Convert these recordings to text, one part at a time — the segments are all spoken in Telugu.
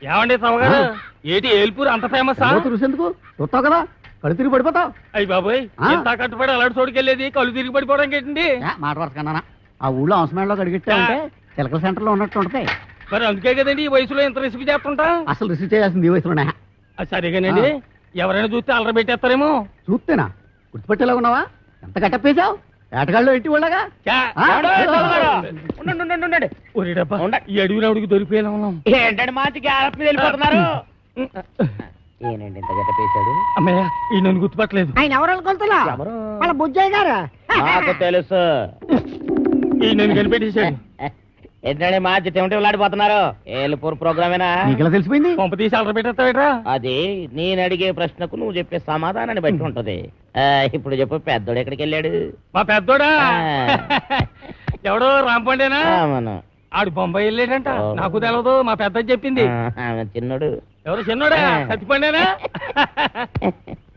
ఏమండి తమగారు ఏటి ఏల్పూర్ అంత ఫేమస్ ఎందుకు చూస్తావు కదా కళ్ళు తిరిగి పడిపోతావు. అయ్యి బాబోయ్ ఎంత కట్టుబడి అలాంటి చోటుకెళ్ళేది కళ్ళు తిరిగి పడిపోవడానికి ఏంటండి? మాట వరుస కన్నా ఆ ఊళ్ళో అవసరంలో అడిగిట్టే చిలకల సెంటర్ లో ఉన్నట్టు ఉంటాయి. మరి అందుకే కదండి ఈ వయసులో ఎంత రిస్క్ చేస్తుంటా. అసలు రిసీవ్ చేయాల్సింది ఈ వయసులోనే. సరిగానండి ఎవరైనా చూస్తే అలర పెట్టేస్తారేమో. చూస్తేనా గుర్తుపెట్టేలా ఉన్నావా? ఎంత కట్టప్పేశావు ఏటగాళ్ళు ఎట్టి వాళ్ళగా. ఈ అడుగున అడుగు దొరికిపోయేలా ఉన్నాం. ఏంటంటే మాటికి వెళ్ళిపోతున్నారు. ఏనండి ఇంత గట్టపేశాడు? అమ్మయ్య ఈ నన్ను గుర్తుపట్టలేదు. ఆయన ఎవరు కొలుతున్నా వాళ్ళ బుజ్జయ్య గారు. నాకు తెలుసు. ఈ నన్ను కనిపెట్టేశాడు. ఏంటంటే మార్చి తెమటలాడిపోతున్నారు. ఏలుపూర్ ప్రోగ్రామేనా? నీకు తెలిసిపోయింది. పంప తీసి అలర పెట్టేస్తావేట్రా? అది నేను అడిగే ప్రశ్నకు నువ్వు చెప్పే సమాధానాన్ని బట్టి ఉంటది. ఇప్పుడు చెప్పు, పెద్దోడు ఎక్కడికి వెళ్ళాడు? మా పెద్దోడా ఎవడో రాంపండేనా? ఆడు బొంబాయి వెళ్ళాడంట. నాకు తెలవదు, మా పెద్ద చెప్పింది. చిన్నోడు ఎవరు? చిన్నోడా సత్తిపండేనా?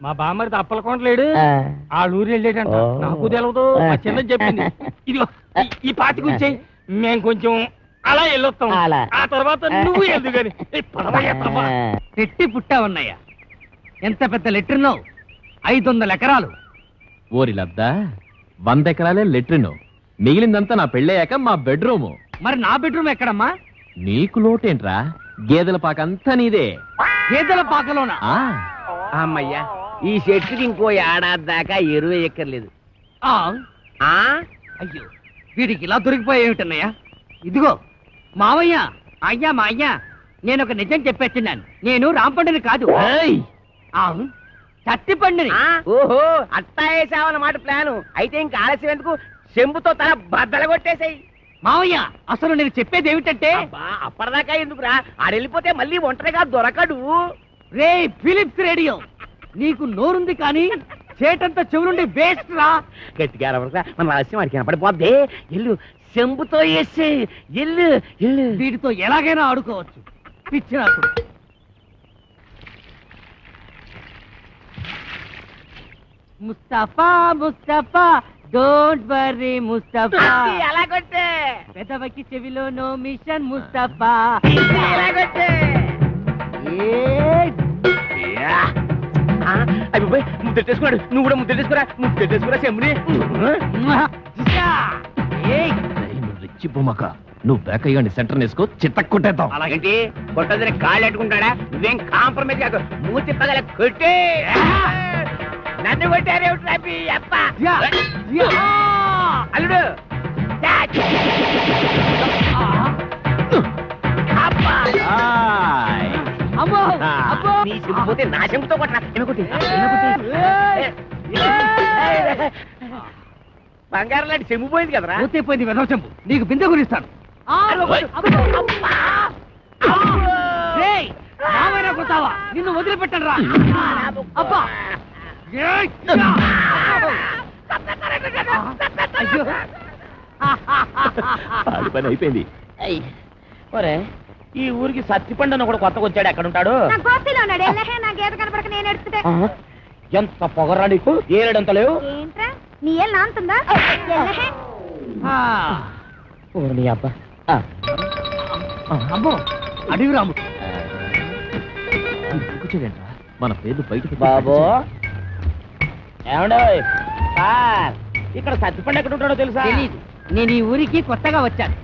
మా బామ్మరిది అప్పలకొండలేడు, ఆ ఊరు వెళ్ళాడంట. నాకు తెలవదు, మా చిన్న చెప్పింది. ఇదిగో ఈ పాతి గురించి మేము కొంచెం అలా వెళ్ళొస్తాం. ఆ తర్వాత నువ్వు వెళ్దు గాని పెట్టి పుట్టావన్నయ్య. ఎంత పెద్ద లెట్రినో, 500 ఎకరాలు. ఓరి లద్దా, 100 ఎకరాలే లెట్రిను, మిగిలిందంతా నా పెళ్ళయ్యాక మా బెడ్రూము. మరి నా బెడ్రూమ్ ఎక్కడమ్మా? నీకు లోటేంట్రా? గేదెల పాకంతా నీదే. గేదెల పాకలోనా? అమ్మయ్యా, ఈ చెట్టుకి ఇంకో ఏడాది దాకా ఎరువు ఎక్కర్లేదు. అయ్యో, వీడికి ఇలా దొరికిపోయేమిటన్నయ్యా? ఇదిగో మావయ్య, అయ్యా మా అయ్యా, నేను ఒక నిజం చెప్పేస్తున్నాను. నేను రాంపండుని కాదు, చత్తిపండుని. ఓహో, అట్టా వేసావన్నమాట ప్లాను. అయితే ఇంకా ఆలస్యం ఎందుకు? చెంబుతో తల బద్దలు కొట్టేసాయి. మావయ్య, అసలు నేను చెప్పేది ఏమిటంటే, అప్పటిదాకా ఎందుకురా? ఆడెళ్ళిపోతే మళ్ళీ ఒంటరిగా దొరకడు. రే ఫిలిప్స్ రేడియో, నీకు నోరుంది కానీ చేటంతా చెవులుండి వేస్ట్ రా. గట్టిగా మన రహస్యం వాడికి కనపడిపోద్ది. ఎల్లు, చెంబుతో వేసే ఎల్లు ఎల్లు. వీటితో ఎలాగైనా ఆడుకోవచ్చు. పిచ్చినాకుడు. Mustafa Mustafa don't worry Mustafa. ఎలాగొట్టే పెదవకి చెవిలో నో మిషన్ ముస్తఫా. ఎలాగొట్టే అయ్యి ముద్దెట్టేసుకున్నాడు. నువ్వు కూడా ముద్దెట్టేసుకురా. ముద్దెట్టేసుకురా చెమ్ముని. రెచ్చిపోమాక, నువ్వు బేకయ్యాన్ని సెంటర్ వేసుకో, చిత్తకు కొట్టేద్దాం. అలాగంటే కొట్టదని కాళ్ళు అట్టుకుంటాడా? నువ్వేం కాంప్రమైజ్ కాదు. మూతి పగల కొట్టే. నన్ను కొట్టారేమిటి అప్ప అల్లుడు? నీ చెంపుపోతే నా చెంపుతో కొట్టరా. బంగారం లాంటి చెంపు పోయింది కదరా. పోయింది వెనవ చెంపు. నీకు బిందె గురిస్తాను. కొడతావా? నిన్ను వదిలిపెట్టను రా. అబ్బా, పని అయిపోయింది. ఒరే, ఈ ఊరికి సత్తిపండు కూడా కొత్తగా వచ్చాడు. ఎక్కడ ఉంటాడు? ఎంత పొగరా నీకు? ఏడంత లేవు. నీ ఏళ్ళు నాంతుందా? నీ అబ్బా. అమ్మో, అడివి రాము. మన పేర్లు బయటకు. బాబు ఏమండో సార్, ఇక్కడ సత్తిపండు ఎక్కడ ఉంటాడో తెలుసా? తెలీదు. నేను ఈ ఊరికి కొత్తగా వచ్చాను.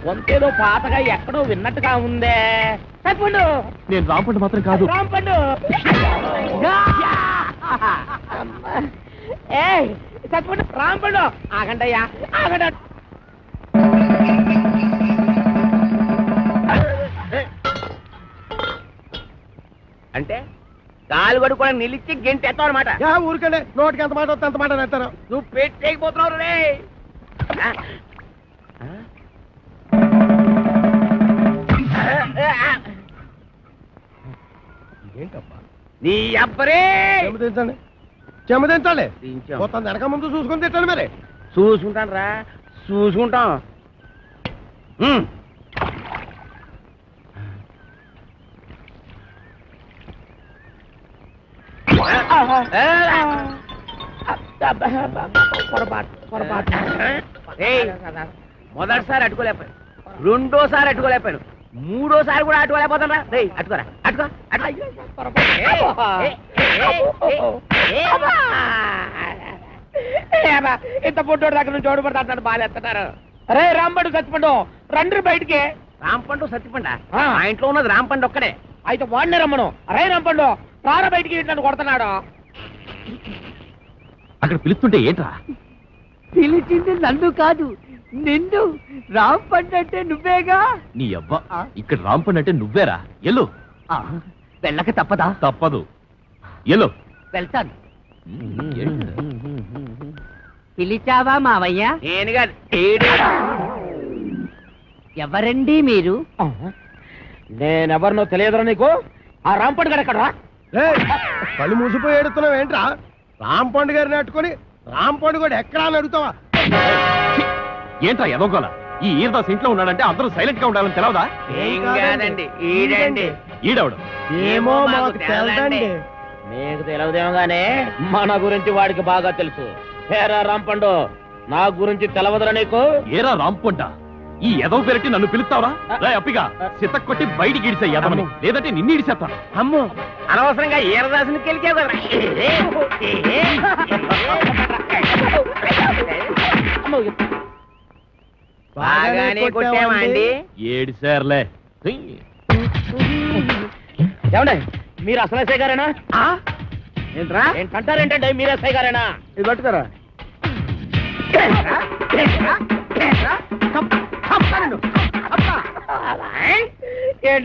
వంతేదో పాతగా ఎక్కడో విన్నట్టుగా ఉందే. సత్తిపండు. నేను రాంపండు మాత్రం కాదు. రాంపండు. ఏ సత్తిపండు, రాంపండు. ఆగండయ్యా, ఆగండి. అంటే కాలు కడుక్కోవడానికి నిలిచి గెంటి ఎత్తావు అనమాట. ఊరికండి నోటికి ఎంత మాట వస్తే అంత మాట ఎత్తారు. నువ్వు పెట్టేయకపోతున్నావు రే. ఏంటబ్బా నీ అబ్బరే. చెమ్మదించండి, చెమ్మదించాలి. మొత్తం వెనక ముందు చూసుకొని తిట్టాను. మరి చూసుకుంటాను రా, చూసుకుంటాం. మొదటిసారి అట్టుకోలేకపోయాను, రెండోసారి అట్టుకోలేకపోయాను, మూడోసారి కూడా అటుకోలేకపోతున్నా అటుకోరా అటుకో ఇంత పుట్టోడు దగ్గర నుంచి ఓడిపడతా అంటాడు బాగాలేస్తున్నారు. అరే రాంపండు సత్తిపండు రండి బయటికి. రాంపండు సత్తిపండ మా ఇంట్లో ఉన్నది రాంపండు ఒక్కడే. అయితే వాడినే రమ్మను. అరే రాంపండు రారా బయటికి నన్ను కొడుతున్నాడు. అక్కడ పిలుస్తుంటే ఏంట్రా? పిలిచింది నన్ను కాదు నిన్ను. రాంపండు అంటే నువ్వేగా. నీ అబ్బా ఇక్కడ రాంపండు అంటే నువ్వేరా? ఎల్లు. వెళ్ళక తప్పదా? తప్పదు, ఎల్లు. వెళ్తాను. పిలిచావా మావయ్య? నేను కాదు ఎవరండి మీరు? నేనెవరినో తెలియదురా నీకు? ఆ రాంపండు గారు ఎక్కడ? కళ్ళు మూసిపోయి ఏడుతున్నావు ఏంట్రా? రాంపండు గారిని అట్టుకొని రాంపండు కూడా ఎక్కడా అని అడుగుతావా? ఏంట్రా ఎదోగోలా? ఈ ఈరదాస్ ఇంట్లో ఉన్నాడంటే అందరూ సైలెంట్ గా ఉండాలని తెలవదా? ఏం కాదండి ఈడండి. ఈడవడు ఏమో మాకు తెలదండి. నీకు తెలియదేమో గానీ మన గురించి వాడికి బాగా తెలుసు. హేరా రాంపండు నా గురించి తెలవదురా నీకు? ఏరా రాంపంట, ఈ ఎదవ పెరటి నన్ను పిలుస్తావరా? అప్పిగా సిత కొట్టి బయటికి ఇడిసే ఎదవని, లేదంటే నిన్ను ఇడిసేస్తాను. అమ్ము అనవసరంగా ఈరదాసుని కెలికావు కదా. బాగానే కొట్టావా అండి? ఏడిసార్లే. ఏమండి మీరు అసలు ఎస్ఐ గారేనా? ఏంట్రా ఏంటంటారేంటండి మీరు ఎస్ఐ గారేనా? ఇది పట్టుకోరా.